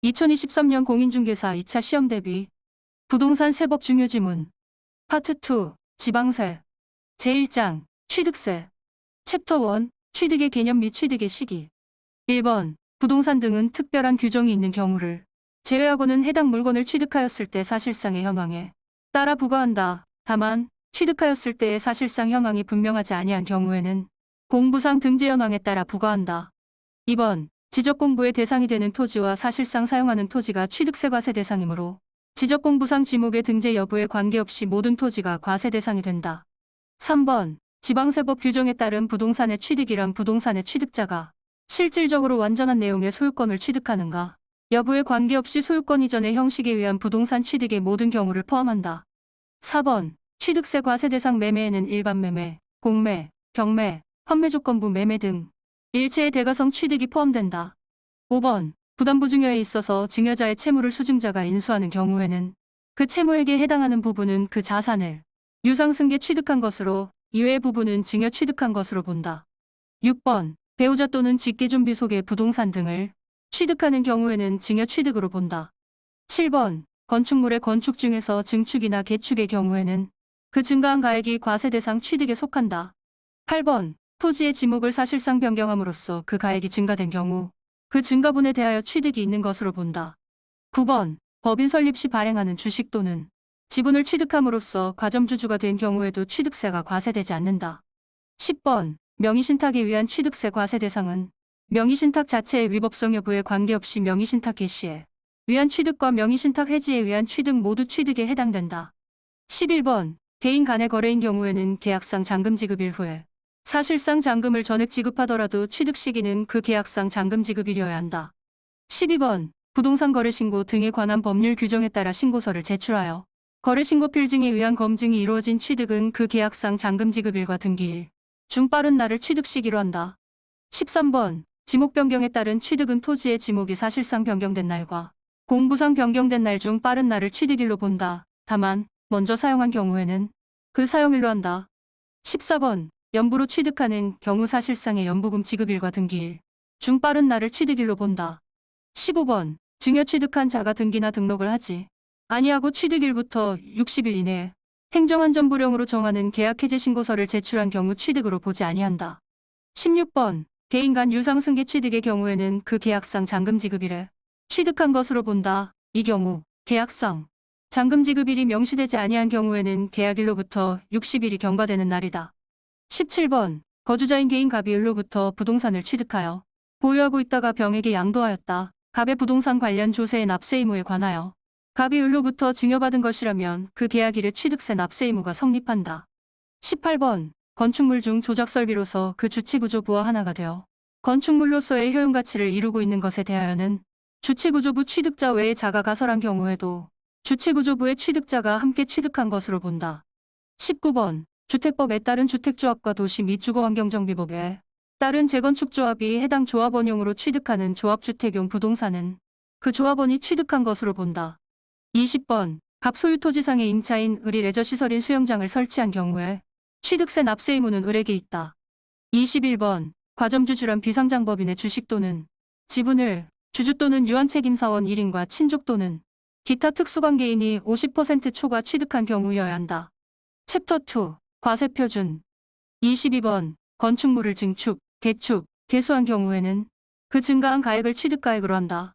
2023년 공인중개사 2차 시험 대비 부동산 세법 중요 지문 파트 2 지방세 제1장 취득세 챕터 1 취득의 개념 및 취득의 시기 1번 부동산 등은 특별한 규정이 있는 경우를 제외하고는 해당 물건을 취득하였을 때 사실상의 형황에 따라 부과한다. 다만 취득하였을 때의 사실상 형황이 분명하지 아니한 경우에는 공부상 등재 현황에 따라 부과한다. 2번 지적공부의 대상이 되는 토지와 사실상 사용하는 토지가 취득세 과세 대상이므로 지적공부상 지목의 등재 여부에 관계없이 모든 토지가 과세 대상이 된다. 3번 지방세법 규정에 따른 부동산의 취득이란 부동산의 취득자가 실질적으로 완전한 내용의 소유권을 취득하는가 여부에 관계없이 소유권 이전의 형식에 의한 부동산 취득의 모든 경우를 포함한다. 4번 취득세 과세 대상 매매에는 일반 매매, 공매, 경매, 판매조건부 매매 등 일체의 대가성 취득이 포함된다. 5번 부담부 증여에 있어서 증여자의 채무를 수증자가 인수하는 경우에는 그 채무액에 해당하는 부분은 그 자산을 유상승계 취득한 것으로 이외의 부분은 증여 취득한 것으로 본다. 6번 배우자 또는 직계존비 속의 부동산 등을 취득하는 경우에는 증여 취득으로 본다. 7번 건축물의 건축 중에서 증축이나 개축의 경우에는 그 증가한 가액이 과세 대상 취득에 속한다. 8번 토지의 지목을 사실상 변경함으로써 그 가액이 증가된 경우 그 증가분에 대하여 취득이 있는 것으로 본다. 9번 법인 설립 시 발행하는 주식 또는 지분을 취득함으로써 가점주주가 된 경우에도 취득세가 과세되지 않는다. 10번 명의신탁에 의한 취득세 과세 대상은 명의신탁 자체의 위법성 여부에 관계없이 명의신탁 개시에 의한 취득과 명의신탁 해지에 의한 취득 모두 취득에 해당된다. 11번 개인 간의 거래인 경우에는 계약상 잔금 지급일 후에 사실상 잔금을 전액 지급하더라도 취득 시기는 그 계약상 잔금 지급일이어야 한다. 12번 부동산 거래신고 등에 관한 법률 규정에 따라 신고서를 제출하여 거래신고 필증에 의한 검증이 이루어진 취득은 그 계약상 잔금 지급일과 등기일 중 빠른 날을 취득 시기로 한다. 13번 지목 변경에 따른 취득은 토지의 지목이 사실상 변경된 날과 공부상 변경된 날 중 빠른 날을 취득일로 본다. 다만 먼저 사용한 경우에는 그 사용일로 한다. 14번 연부로 취득하는 경우 사실상의 연부금 지급일과 등기일 중 빠른 날을 취득일로 본다. 15번 증여 취득한 자가 등기나 등록을 하지 아니하고 취득일부터 60일 이내에 행정안전부령으로 정하는 계약해제 신고서를 제출한 경우 취득으로 보지 아니한다. 16번 개인 간 유상승계 취득의 경우에는 그 계약상 잔금 지급일에 취득한 것으로 본다. 이 경우 계약상 잔금 지급일이 명시되지 아니한 경우에는 계약일로부터 60일이 경과되는 날이다. 17번 거주자인 개인 갑이 을로부터 부동산을 취득하여 보유하고 있다가 병에게 양도하였다. 갑의 부동산 관련 조세의 납세 의무에 관하여 갑이 을로부터 증여받은 것이라면 그 계약일에 취득세 납세 의무가 성립한다. 18번 건축물 중 조작설비로서 그 주치구조부와 하나가 되어 건축물로서의 효용가치를 이루고 있는 것에 대하여는 주치구조부 취득자 외에 자가 가설한 경우에도 주치구조부의 취득자가 함께 취득한 것으로 본다. 19번 주택법에 따른 주택조합과 도시 및 주거환경정비법에 따른 재건축조합이 해당 조합원용으로 취득하는 조합주택용 부동산은 그 조합원이 취득한 것으로 본다. 20번 갑 소유 토지상의 임차인 을이 레저시설인 수영장을 설치한 경우에 취득세 납세 의무는 을에게 있다. 21번 과점주주란 비상장법인의 주식 또는 지분을 주주 또는 유한책임사원 1인과 친족 또는 기타 특수관계인이 50% 초과 취득한 경우여야 한다. 챕터 2 과세표준 22번 건축물을 증축, 개축, 개수한 경우에는 그 증가한 가액을 취득가액으로 한다.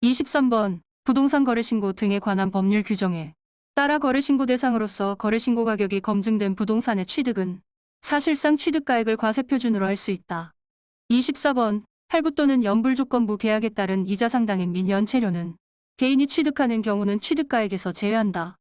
23번 부동산 거래신고 등에 관한 법률 규정에 따라 거래신고 대상으로서 거래신고 가격이 검증된 부동산의 취득은 사실상 취득가액을 과세표준으로 할 수 있다. 24번 할부 또는 연불조건부 계약에 따른 이자 상당액 및 연체료는 개인이 취득하는 경우는 취득가액에서 제외한다.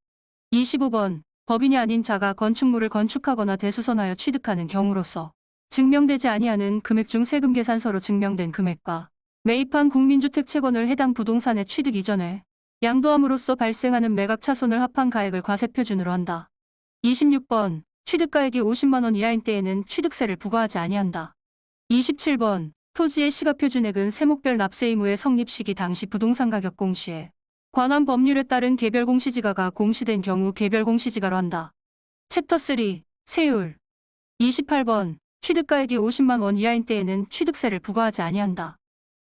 25번 법인이 아닌 자가 건축물을 건축하거나 대수선하여 취득하는 경우로서 증명되지 아니하는 금액 중 세금 계산서로 증명된 금액과 매입한 국민주택 채권을 해당 부동산의 취득 이전에 양도함으로써 발생하는 매각 차손을 합한 가액을 과세표준으로 한다. 26번 취득가액이 50만 원 이하인 때에는 취득세를 부과하지 아니한다. 27번 토지의 시가표준액은 세목별 납세 의무의 성립 시기 당시 부동산 가격 공시에 관한 법률에 따른 개별 공시지가가 공시된 경우 개별 공시지가로 한다. 챕터 3 세율 28번 취득가액이 50만 원 이하인 때에는 취득세를 부과하지 아니한다.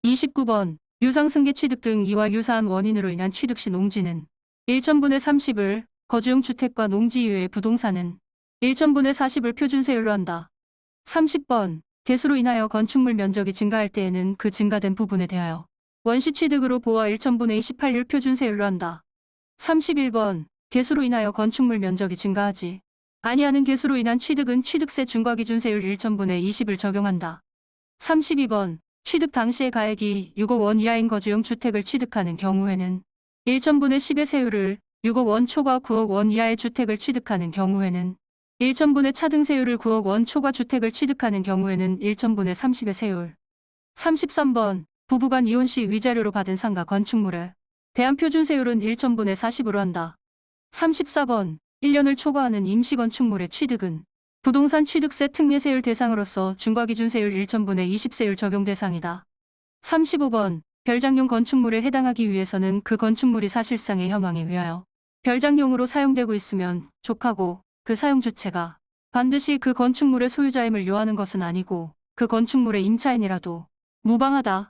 29번 유상승계 취득 등 이와 유사한 원인으로 인한 취득 시 농지는 1천분의 30을, 거주용 주택과 농지 이외의 부동산은 1천분의 40을 표준세율로 한다. 30번. 개수로 인하여 건축물 면적이 증가할 때에는 그 증가된 부분에 대하여 원시 취득으로 보아 1천분의 28율 표준세율로 한다. 31번. 개수로 인하여 건축물 면적이 증가하지 아니하는 개수로 인한 취득은 취득세 중과기준세율 1천분의 20을 적용한다. 32번. 취득 당시의 가액이 6억 원 이하인 거주용 주택을 취득하는 경우에는 1천분의 10의 세율을, 6억 원 초과 9억 원 이하의 주택을 취득하는 경우에는 1천분의 차등세율을, 9억 원 초과 주택을 취득하는 경우에는 1천분의 30의 세율. 33번. 부부간 이혼 시 위자료로 받은 상가 건축물에 대한 표준세율은 1천분의 40으로 한다. 34번. 1년을 초과하는 임시건축물의 취득은 부동산 취득세 특례세율 대상으로서 중과기준세율 1천분의 20세율 적용 대상이다. 35번. 별장용 건축물에 해당하기 위해서는 그 건축물이 사실상의 현황에 의하여 별장용으로 사용되고 있으면 족하고 그 사용 주체가 반드시 그 건축물의 소유자임을 요하는 것은 아니고 그 건축물의 임차인이라도 무방하다.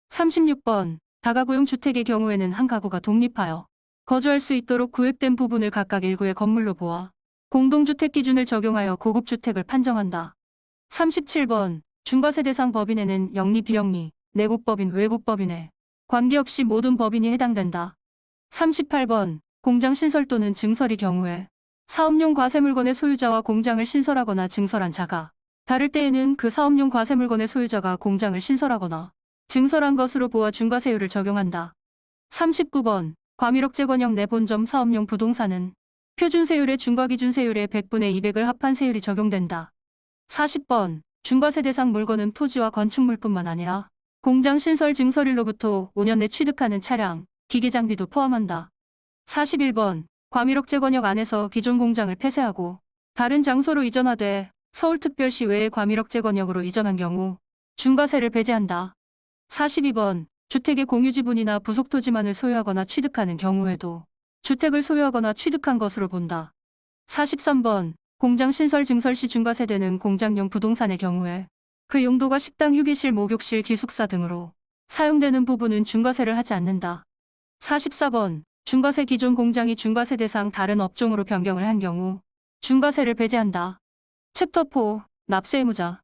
36번. 다가구용 주택의 경우에는 한 가구가 독립하여 거주할 수 있도록 구획된 부분을 각각 일구의 건물로 보아 공동주택 기준을 적용하여 고급주택을 판정한다. 37번. 중과세 대상 법인에는 영리 비영리, 내국법인 외국법인에 관계없이 모든 법인이 해당된다. 38번. 공장 신설 또는 증설의 경우에 사업용 과세물건의 소유자와 공장을 신설하거나 증설한 자가 다를 때에는 그 사업용 과세물건의 소유자가 공장을 신설하거나 증설한 것으로 보아 중과세율을 적용한다. 39번. 과밀억제권형 내 본점 사업용 부동산은 표준세율의 중과기준세율의 100분의 200을 합한 세율이 적용된다. 40번. 중과세 대상 물건은 토지와 건축물뿐만 아니라 공장 신설 증설일로부터 5년 내 취득하는 차량, 기계장비도 포함한다. 41번. 과밀억제권역 안에서 기존 공장을 폐쇄하고 다른 장소로 이전하되 서울특별시 외의 과밀억제권역으로 이전한 경우 중과세를 배제한다. 42번. 주택의 공유지분이나 부속토지만을 소유하거나 취득하는 경우에도 주택을 소유하거나 취득한 것으로 본다. 43번. 공장 신설 증설 시 중과세되는 공장용 부동산의 경우에 그 용도가 식당, 휴게실, 목욕실, 기숙사 등으로 사용되는 부분은 중과세를 하지 않는다. 44번. 중과세 기존 공장이 중과세 대상 다른 업종으로 변경을 한 경우 중과세를 배제한다. 챕터 4. 납세 의무자.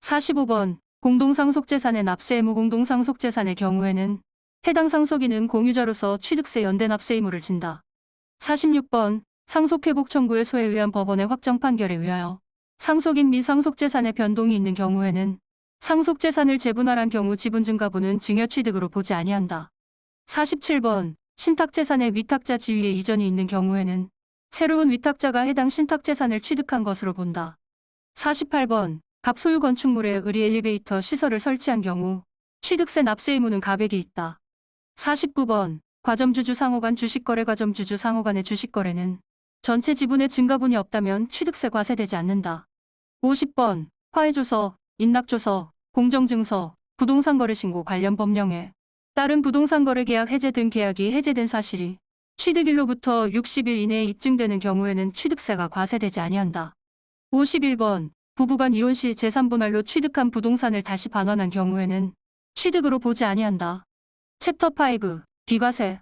45번. 공동상속재산의 납세 의무. 공동상속재산의 경우에는 해당 상속인은 공유자로서 취득세 연대 납세 의무를 진다. 46번. 상속회복 청구의 소에 의한 법원의 확정 판결에 의하여 상속인 및 상속재산의 변동이 있는 경우에는 상속재산을 재분할한 경우 지분증가분은 증여취득으로 보지 아니한다. 47번. 신탁재산의 위탁자 지위에 이전이 있는 경우에는 새로운 위탁자가 해당 신탁재산을 취득한 것으로 본다. 48번. 갑소유 건축물에 의리 엘리베이터 시설을 설치한 경우 취득세 납세 의무는 갑에게 있다. 49번. 과점주주 상호 간 주식거래. 과점주주 상호 간의 주식거래는 전체 지분의 증가분이 없다면 취득세 과세되지 않는다. 50번. 화해조서, 인락조서, 공정증서, 부동산거래신고 관련 법령에 따른 부동산거래계약 해제 등 계약이 해제된 사실이 취득일로부터 60일 이내에 입증되는 경우에는 취득세가 과세되지 아니한다. 51번. 부부간 이혼 시 재산분할로 취득한 부동산을 다시 반환한 경우에는 취득으로 보지 아니한다. 챕터 5. 비과세.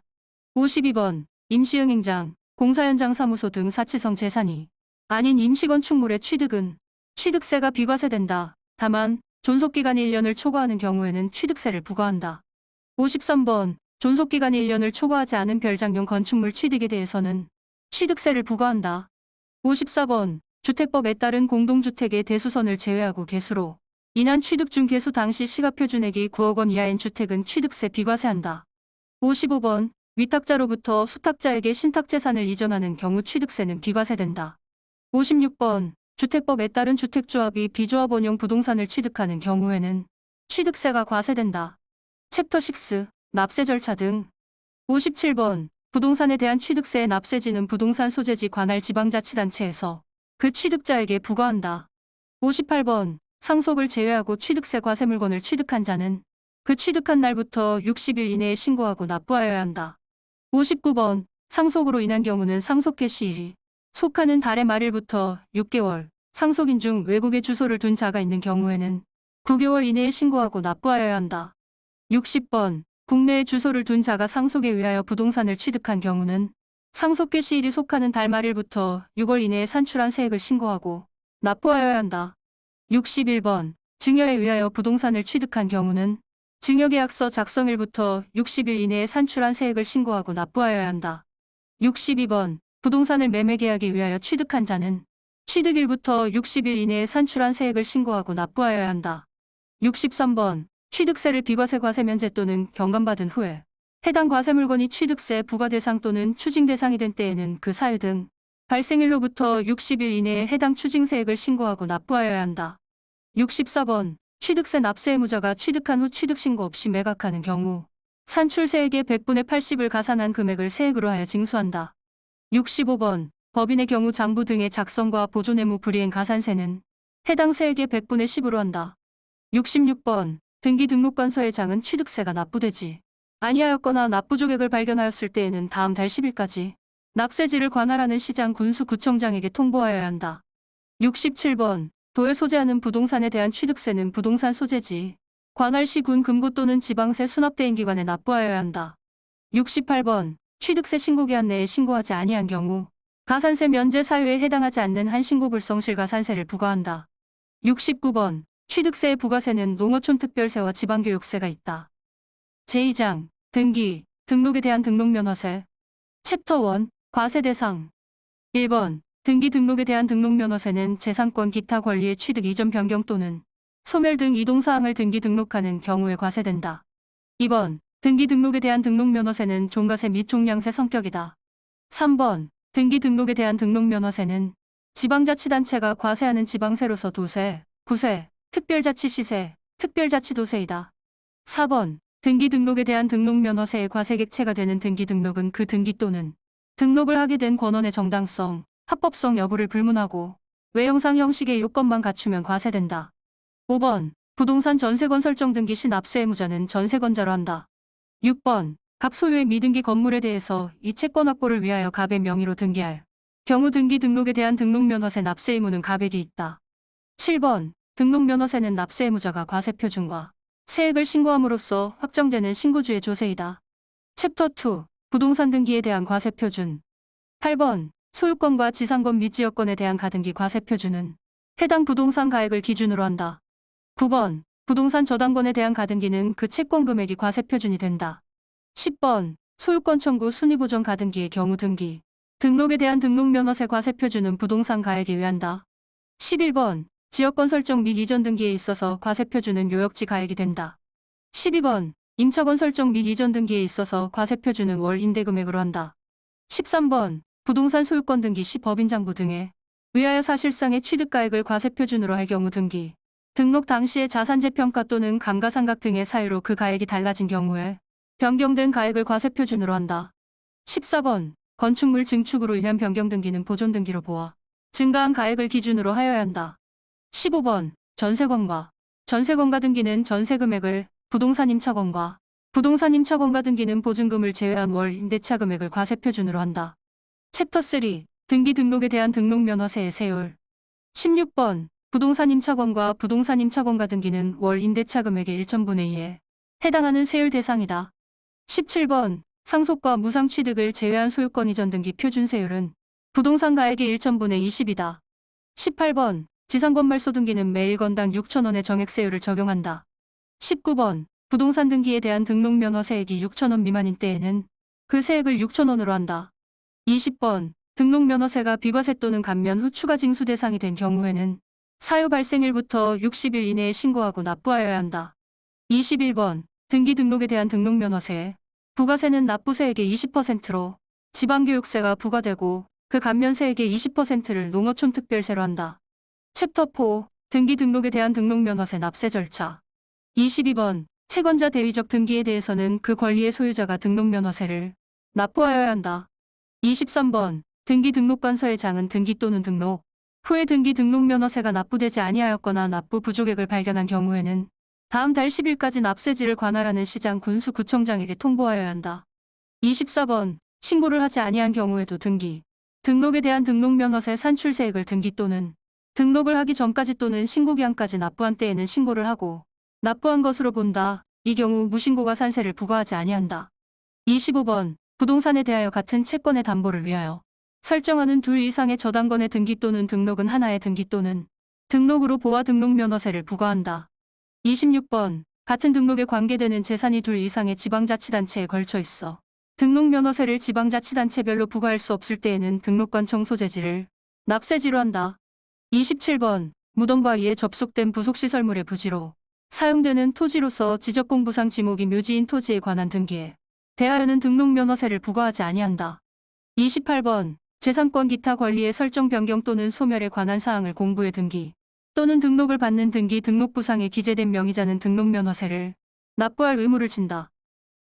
52번. 임시응행장, 공사현장 사무소 등 사치성 재산이 아닌 임시건축물의 취득은 취득세가 비과세된다. 다만 존속기간이 1년을 초과하는 경우에는 취득세를 부과한다. 53번. 존속기간이 1년을 초과하지 않은 별장용 건축물 취득에 대해서는 취득세를 부과한다. 54번. 주택법에 따른 공동주택의 대수선을 제외하고 개수로 인한 취득 중 개수 당시 시가표준액이 9억 원 이하인 주택은 취득세 비과세한다. 55번. 위탁자로부터 수탁자에게 신탁재산을 이전하는 경우 취득세는 비과세된다. 56번. 주택법에 따른 주택조합이 비조합원용 부동산을 취득하는 경우에는 취득세가 과세된다. 챕터 6. 납세 절차 등. 57번. 부동산에 대한 취득세의 납세지는 부동산 소재지 관할 지방자치단체에서 그 취득자에게 부과한다. 58번. 상속을 제외하고 취득세 과세물건을 취득한 자는 그 취득한 날부터 60일 이내에 신고하고 납부하여야 한다. 59번. 상속으로 인한 경우는 상속 개시일이 속하는 달의 말일부터 6개월, 상속인 중 외국에 주소를 둔 자가 있는 경우에는 9개월 이내에 신고하고 납부하여야 한다. 60번. 국내에 주소를 둔 자가 상속에 의하여 부동산을 취득한 경우는 상속개 시일이 속하는 달 말일부터 6월 이내에 산출한 세액을 신고하고 납부하여야 한다. 61번. 증여에 의하여 부동산을 취득한 경우는 증여계약서 작성일부터 60일 이내에 산출한 세액을 신고하고 납부하여야 한다. 62번. 부동산을 매매계약에 의하여 취득한 자는 취득일부터 60일 이내에 산출한 세액을 신고하고 납부하여야 한다. 63번. 취득세를 비과세 과세면제 또는 경감받은 후에 해당 과세 물건이 취득세 부과 대상 또는 추징 대상이 된 때에는 그 사유 등 발생일로부터 60일 이내에 해당 추징세액을 신고하고 납부하여야 한다. 64번. 취득세 납세 의무자가 취득한 후 취득신고 없이 매각하는 경우 산출세액의 100분의 80을 가산한 금액을 세액으로 하여 징수한다. 65번. 법인의 경우 장부 등의 작성과 보존의무 불이행 가산세는 해당 세액의 100분의 10으로 한다. 66번. 등기 등록관서의 장은 취득세가 납부되지 아니하였거나 납부조객을 발견하였을 때에는 다음 달 10일까지 납세지를 관할하는 시장 군수구청장에게 통보하여야 한다. 67번. 도에 소재하는 부동산에 대한 취득세는 부동산 소재지 관할시 군 금고 또는 지방세 수납대행 기관에 납부하여야 한다. 68번. 취득세 신고기한 내에 신고하지 아니한 경우 가산세 면제 사유에 해당하지 않는 한 신고불성실 가산세를 부과한다. 69번. 취득세의 부과세는 농어촌 특별세와 지방교육세가 있다. 제2장. 등기, 등록에 대한 등록면허세. 챕터 1. 과세 대상. 1번. 등기 등록에 대한 등록면허세는 재산권 기타 권리의 취득 이전 변경 또는 소멸 등 이동사항을 등기 등록하는 경우에 과세된다. 2번. 등기 등록에 대한 등록면허세는 종가세 및 종량세 성격이다. 3번. 등기 등록에 대한 등록면허세는 지방자치단체가 과세하는 지방세로서 도세, 구세, 특별자치시세, 특별자치도세이다. 4번. 등기 등록에 대한 등록면허세의 과세객체가 되는 등기 등록은 그 등기 또는 등록을 하게 된 권원의 정당성, 합법성 여부를 불문하고 외형상 형식의 요건만 갖추면 과세된다. 5번. 부동산 전세건 설정 등기 시 납세 의무자는 전세건자로 한다. 6번. 갑 소유의 미등기 건물에 대해서 이 채권 확보를 위하여 갑의 명의로 등기할 경우 등기 등록에 대한 등록면허세 납세 의무는 갑에게 있다. 7번. 등록면허세는 납세 의무자가 과세표준과 세액을 신고함으로써 확정되는 신고주의 조세이다. 챕터 2. 부동산 등기에 대한 과세표준. 8번. 소유권과 지상권 및 지역권에 대한 가등기 과세표준은 해당 부동산 가액을 기준으로 한다. 9번. 부동산 저당권에 대한 가등기는 그 채권 금액이 과세표준이 된다. 10번. 소유권 청구 순위보전 가등기의 경우 등기, 등록에 대한 등록면허세 과세표준은 부동산 가액에 의한다. 11번. 지역권 설정 및 이전 등기에 있어서 과세표준은 요역지 가액이 된다. 12번. 임차권 설정 및 이전 등기에 있어서 과세표준은 월 임대금액으로 한다. 13번. 부동산 소유권 등기 시 법인장부 등에 의하여 사실상의 취득가액을 과세표준으로 할 경우 등기, 등록 당시의 자산재평가 또는 감가상각 등의 사유로 그 가액이 달라진 경우에 변경된 가액을 과세표준으로 한다. 14번. 건축물 증축으로 인한 변경 등기는 보존 등기로 보아 증가한 가액을 기준으로 하여야 한다. 15번. 전세권과 전세권가 등기는 전세금액을, 부동산 임차권과 부동산 임차권가 등기는 보증금을 제외한 월 임대차 금액을 과세표준으로 한다. 챕터 3. 등기 등록에 대한 등록면허세의 세율. 16번. 부동산 임차권과 부동산 임차권가 등기는 월 임대차 금액의 1,000분의 2에 해당하는 세율 대상이다. 17번. 상속과 무상 취득을 제외한 소유권 이전 등기 표준세율은 부동산 가액의 1,000분의 20이다. 18번. 지상권 말소 등기는 매 1건당 6,000원의 정액세율을 적용한다. 19번. 부동산 등기에 대한 등록면허세액이 6,000원 미만인 때에는 그 세액을 6,000원으로 한다. 20번. 등록면허세가 비과세 또는 감면 후 추가 징수 대상이 된 경우에는 사유 발생일부터 60일 이내에 신고하고 납부하여야 한다. 21번. 등기 등록에 대한 등록면허세. 부가세는 납부세액의 20%로 지방교육세가 부과되고 그 감면세액의 20%를 농어촌 특별세로 한다. 챕터 4. 등기 등록에 대한 등록면허세 납세 절차. 22번. 채권자 대위적 등기에 대해서는 그 권리의 소유자가 등록면허세를 납부하여야 한다. 23번. 등기 등록관서의 장은 등기 또는 등록 후에 등기 등록면허세가 납부되지 아니하였거나 납부 부족액을 발견한 경우에는 다음 달 10일까지 납세지를 관할하는 시장 군수구청장에게 통보하여야 한다. 24번. 신고를 하지 아니한 경우에도 등기, 등록에 대한 등록면허세 산출세액을 등기 또는 등록을 하기 전까지 또는 신고기한까지 납부한 때에는 신고를 하고 납부한 것으로 본다. 이 경우 무신고가 산세를 부과하지 아니한다. 25번 부동산에 대하여 같은 채권의 담보를 위하여 설정하는 둘 이상의 저당권의 등기 또는 등록은 하나의 등기 또는 등록으로 보아 등록면허세를 부과한다. 26번 같은 등록에 관계되는 재산이 둘 이상의 지방자치단체에 걸쳐 있어 등록면허세를 지방자치단체별로 부과할 수 없을 때에는 등록관 청소제지를 납세지로 한다. 27번 무덤과 이에 접속된 부속시설물의 부지로 사용되는 토지로서 지적공부상 지목이 묘지인 토지에 관한 등기에 대하여는 등록면허세를 부과하지 아니한다. 28번 재산권 기타 권리의 설정 변경 또는 소멸에 관한 사항을 공부해 등기 또는 등록을 받는 등기 등록부상에 기재된 명의자는 등록면허세를 납부할 의무를 진다.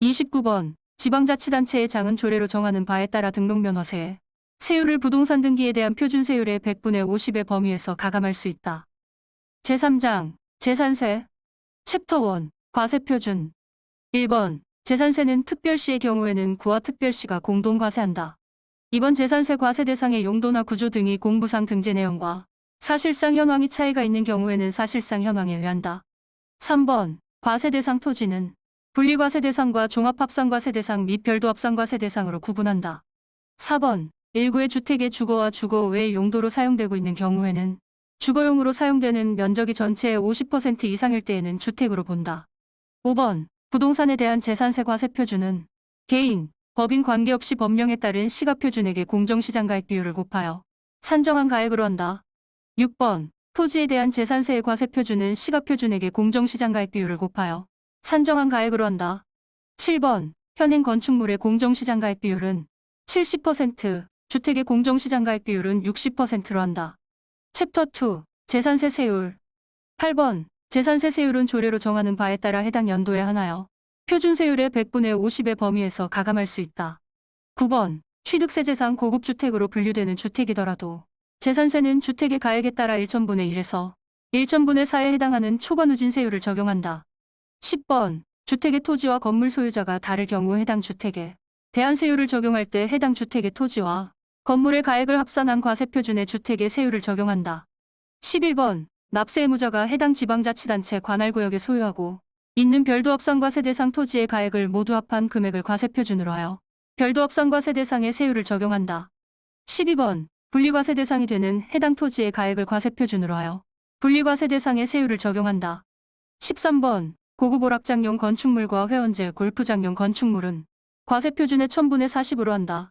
29번 지방자치단체의 장은 조례로 정하는 바에 따라 등록면허세 세율을 부동산 등기에 대한 표준세율의 100분의 50의 범위에서 가감할 수 있다. 제3장 재산세 챕터 1 과세표준 1번 재산세는 특별시의 경우에는 구와 특별시가 공동 과세한다. 2번 재산세 과세 대상의 용도나 구조 등이 공부상 등재 내용과 사실상 현황이 차이가 있는 경우에는 사실상 현황에 의한다. 3번 과세 대상 토지는 분리과세 대상과 종합합산과세 대상 및 별도합산과세 대상으로 구분한다. 4번 일구의 주택의 주거와 주거 외의 용도로 사용되고 있는 경우에는 주거용으로 사용되는 면적이 전체의 50% 이상일 때에는 주택으로 본다. 5번 부동산에 대한 재산세 과세표준은 개인, 법인 관계없이 법령에 따른 시가표준액의 공정시장가액 비율을 곱하여 산정한 가액으로 한다. 6번 토지에 대한 재산세의 과세표준은 시가표준액의 공정시장가액 비율을 곱하여 산정한 가액으로 한다. 7번 현행 건축물의 공정시장가액 비율은 70%, 주택의 공정시장가액 비율은 60%로 한다. 챕터 2 재산세 세율 8번 재산세 세율은 조례로 정하는 바에 따라 해당 연도에 한하여 표준세율의 100분의 50의 범위에서 가감할 수 있다. 9번 취득세 재산 고급주택으로 분류되는 주택이더라도 재산세는 주택의 가액에 따라 1000분의 1에서 1000분의 4에 해당하는 초과누진세율을 적용한다. 10번 주택의 토지와 건물 소유자가 다를 경우 해당 주택에 대한 세율을 적용할 때 해당 주택의 토지와 건물의 가액을 합산한 과세표준의 주택의 세율을 적용한다. 11번 납세 의무자가 해당 지방자치단체 관할구역에 소유하고 있는 별도합산과세 대상 토지의 가액을 모두 합한 금액을 과세표준으로 하여 별도합산과세 대상의 세율을 적용한다. 12번 분리과세 대상이 되는 해당 토지의 가액을 과세표준으로 하여 분리과세 대상의 세율을 적용한다. 13번 고급 오락장용 건축물과 회원제 골프장용 건축물은 과세표준의 1000분의 40으로 한다.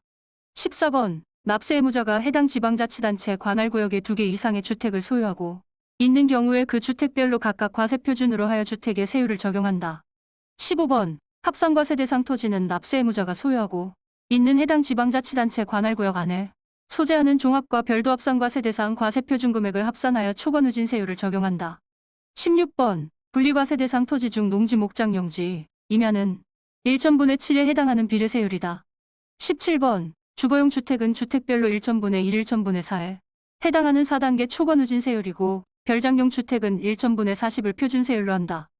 14번 납세 의무자가 해당 지방자치단체 관할구역에 2개 이상의 주택을 소유하고 있는 경우에 그 주택별로 각각 과세표준으로 하여 주택의 세율을 적용한다. 15번 합산과세 대상 토지는 납세 의무자가 소유하고 있는 해당 지방자치단체 관할구역 안에 소재하는 종합과 별도합산과세 대상 과세표준 금액을 합산하여 초과누진세율을 적용한다. 16번 분리과세 대상 토지 중 농지 목장용지 이면은 1000분의 7에 해당하는 비례세율이다. 17번 주거용 주택은 주택별로 1000분의 1, 1000분의 4에 해당하는 4단계 초과누진세율이고 별장용 주택은 1000분의 40을 표준세율로 한다.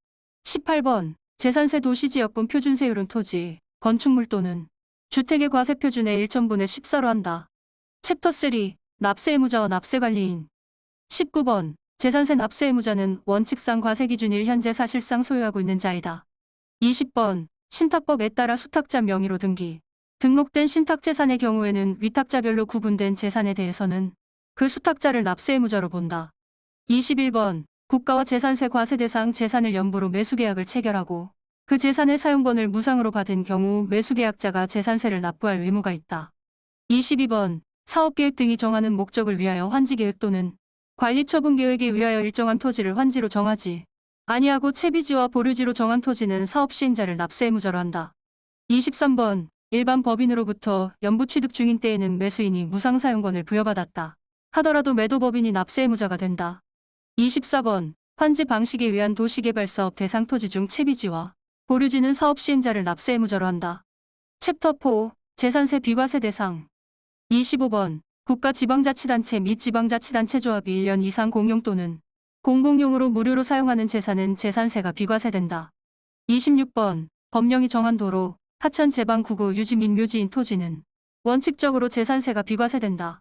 18번 재산세 도시지역분 표준세율은 토지, 건축물 또는 주택의 과세표준의 1000분의 14로 한다. 챕터 3 납세 의무자와 납세관리인 19번 재산세 납세 의무자는 원칙상 과세기준일 현재 사실상 소유하고 있는 자이다. 20번 신탁법에 따라 수탁자 명의로 등록된 신탁재산의 경우에는 위탁자별로 구분된 재산에 대해서는 그 수탁자를 납세 의무자로 본다. 21번 국가와 재산세 과세 대상 재산을 연부로 매수계약을 체결하고 그 재산의 사용권을 무상으로 받은 경우 매수계약자가 재산세를 납부할 의무가 있다. 22번 사업계획 등이 정하는 목적을 위하여 환지계획 또는 관리처분계획에 의하여 일정한 토지를 환지로 정하지 아니하고 채비지와 보류지로 정한 토지는 사업시행자를 납세 의무자로 한다. 23번 일반 법인으로부터 연부 취득 중인 때에는 매수인이 무상사용권을 부여받았다 하더라도 매도법인이 납세 의무자가 된다. 24번 환지 방식에 의한 도시개발사업 대상 토지 중 채비지와 보류지는 사업시행자를 납세 의무자로 한다. 챕터 4 재산세 비과세 대상 25번 국가 지방자치단체 및 지방자치단체 조합이 1년 이상 공용 또는 공공용으로 무료로 사용하는 재산은 재산세가 비과세된다. 26번 법령이 정한 도로, 하천 제방구구 유지 및 묘지인 토지는 원칙적으로 재산세가 비과세된다.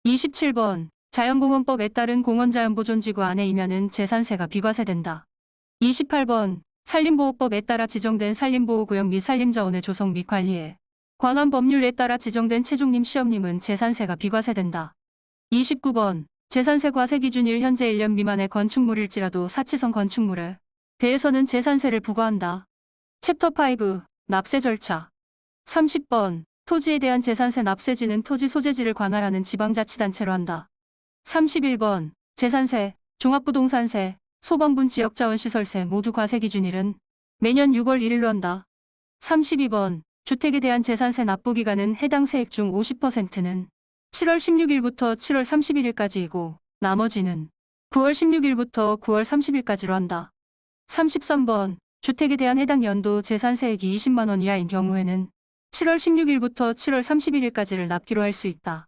27번 자연공원법에 따른 공원자연보존지구 안에 임야는 재산세가 비과세된다. 28번 산림보호법에 따라 지정된 산림보호구역 및 산림자원의 조성 및 관리에 관한 법률에 따라 지정된 최종님 시험님은 재산세가 비과세된다. 29번 재산세 과세 기준일 현재 1년 미만의 건축물일지라도 사치성 건축물에 대해서는 재산세를 부과한다. 챕터 5 납세 절차 30번 토지에 대한 재산세 납세지는 토지 소재지를 관할하는 지방자치단체로 한다. 31번 재산세, 종합부동산세, 소방분 지역자원시설세 모두 과세 기준일은 매년 6월 1일로 한다. 32번 주택에 대한 재산세 납부기간은 해당 세액 중 50%는 7월 16일부터 7월 31일까지이고 나머지는 9월 16일부터 9월 30일까지로 한다. 33번 주택에 대한 해당 연도 재산세액이 20만 원 이하인 경우에는 7월 16일부터 7월 31일까지를 납기로 할 수 있다.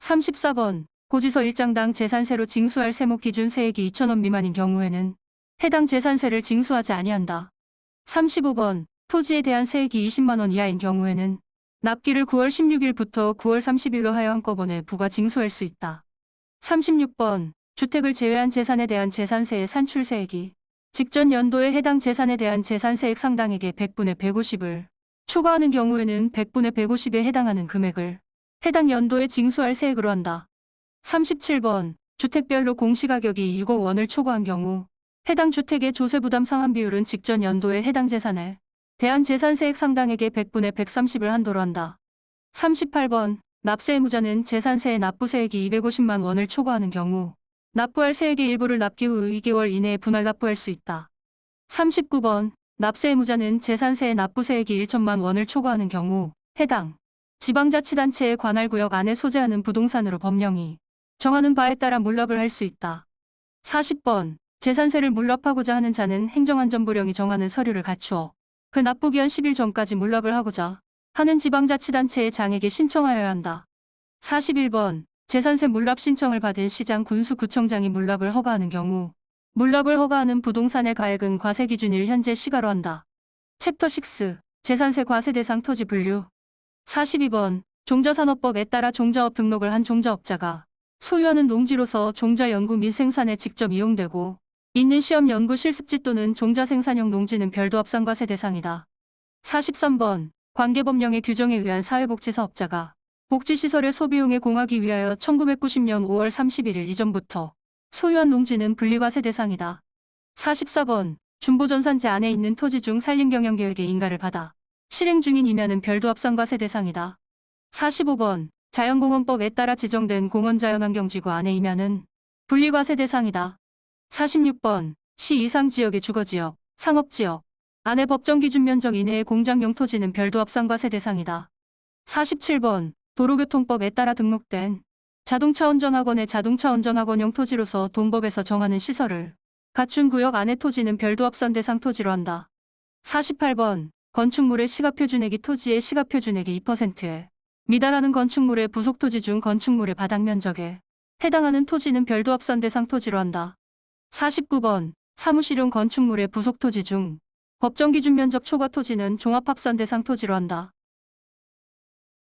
34번 고지서 1장당 재산세로 징수할 세목 기준 세액이 2,000원 미만인 경우에는 해당 재산세를 징수하지 아니한다. 35번 토지에 대한 세액이 20만 원 이하인 경우에는 납기를 9월 16일부터 9월 30일로 하여 한꺼번에 부과 징수할 수 있다. 36번 주택을 제외한 재산에 대한 재산세의 산출세액이 직전 연도에 해당 재산에 대한 재산세액 상당액의 100분의 150을 초과하는 경우에는 100분의 150에 해당하는 금액을 해당 연도에 징수할 세액으로 한다. 37번 주택별로 공시가격이 6억 원을 초과한 경우 해당 주택의 조세부담 상환 비율은 직전 연도에 해당 재산에 대한 재산세액 상당액의 100분의 130을 한도로 한다. 38번 납세 의무자는 재산세의 납부세액이 250만 원을 초과하는 경우 납부할 세액의 일부를 납기 후 2개월 이내에 분할 납부할 수 있다. 39번 납세 의무자는 재산세의 납부세액이 1천만 원을 초과하는 경우 해당 지방자치단체의 관할구역 안에 소재하는 부동산으로 법령이 정하는 바에 따라 물납을 할 수 있다. 40번 재산세를 물납하고자 하는 자는 행정안전부령이 정하는 서류를 갖추어 그 납부기한 10일 전까지 물납을 하고자 하는 지방자치단체의 장에게 신청하여야 한다. 41번 재산세 물납 신청을 받은 시장 군수구청장이 물납을 허가하는 경우 물납을 허가하는 부동산의 가액은 과세 기준일 현재 시가로 한다. 챕터 6 재산세 과세 대상 토지 분류 42번 종자산업법에 따라 종자업 등록을 한 종자업자가 소유하는 농지로서 종자 연구 및 생산에 직접 이용되고 있는 시험 연구 실습지 또는 종자 생산용 농지는 별도 합산과세 대상이다. 43번 관계법령의 규정에 의한 사회복지사업자가 복지시설의 소비용에 공하기 위하여 1990년 5월 31일 이전부터 소유한 농지는 분리과세 대상이다. 44번 준보전산지 안에 있는 토지 중 산림경영계획의 인가를 받아 실행 중인 임야는 별도 합산과세 대상이다. 45번 자연공원법에 따라 지정된 공원자연환경지구 안에 임야는 분리과세 대상이다. 46번 시 이상 지역의 주거지역, 상업지역 안에 법정기준 면적 이내의 공장용 토지는 별도 합산과세 대상이다. 47번 도로교통법에 따라 등록된 자동차 운전학원의 자동차 운전학원용 토지로서 동법에서 정하는 시설을 갖춘 구역 안의 토지는 별도 합산 대상 토지로 한다. 48번 건축물의 시가표준액이 토지의 시가표준액의 2%에 미달하는 건축물의 부속토지 중 건축물의 바닥면적에 해당하는 토지는 별도 합산 대상 토지로 한다. 49번 사무실용 건축물의 부속토지 중 법정기준 면적 초과 토지는 종합합산 대상 토지로 한다.